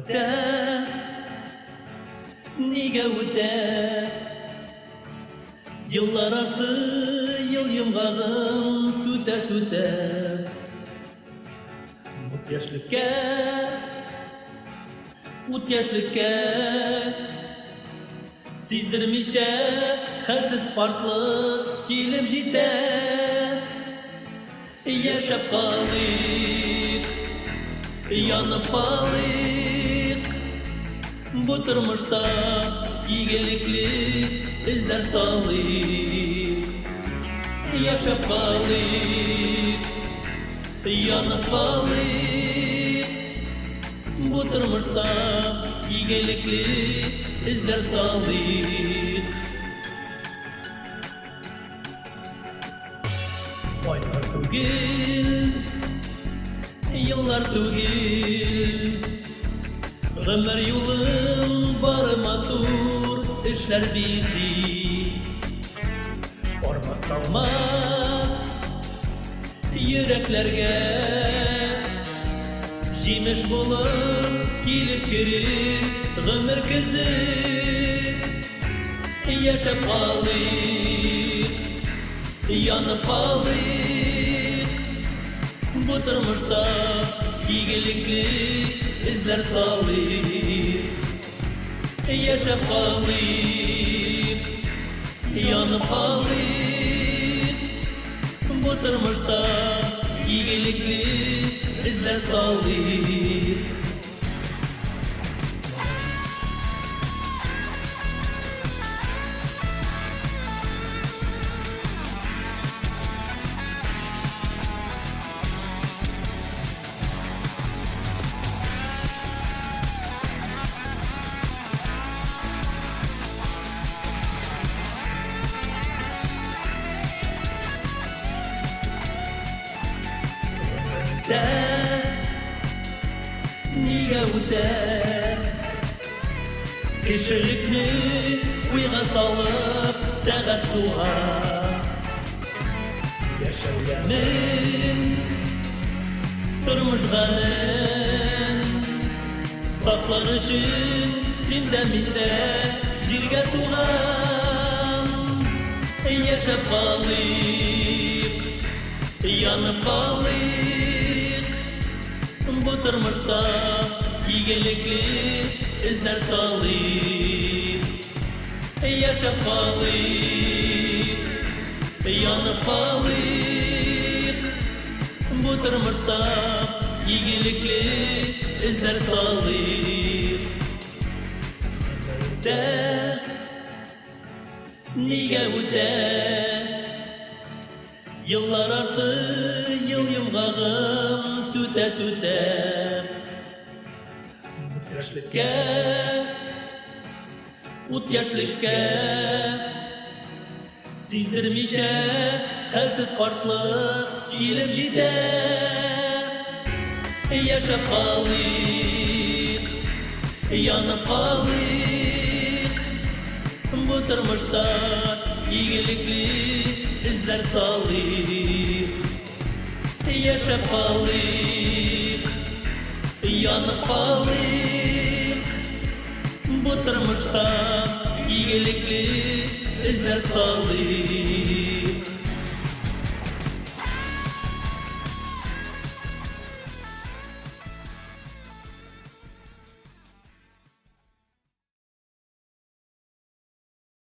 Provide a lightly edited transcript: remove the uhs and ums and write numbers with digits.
Ömürde niga öte yıllar arttı, yıl yımgağım süte Mut yaşlıkke Sizdirmişe halsiz farklı kilim jite Yaşap kalık, yanıp kalık Bu tırmışta iyilikli izler salık Yaşap kalık, yanıp kalık Bu tırmışta iyilikli izler salık Aylar tugil, yıllar tugil Ömür yolun barıma dur, işler bizi Ormaz kalmaz yüreklerge Jimiş bulup gelip girir ömür kızı Yaşap kalık, yanıp kalık Bu tırmışta iyilikli izler salık Yaşap kalık, yanıp kalık Bu tırmışta iyilikli izler salık niga öter Kişilikni uyga salıp saat suğa Yaşayanın turmuşganın Saklanışın sindeminde jirge tuğan Yaşap kalık, yanıp kalık Bu tırmışta iyilikli izler salık Yaşap kalık, yanıp kalık Bu tırmışta iyilikli izler salık Ömürde niga öte Yıllar arttı, yıl yımgağım süte Ut yaşlıkke Sizdirmişe halsiz farklı kilim jite Yaşap kalık, yanıp kalık Bu tırmışta iyilikli izler salık Yaşap kalık, yanıp kalık Bu tırmışta iyilikli izler salık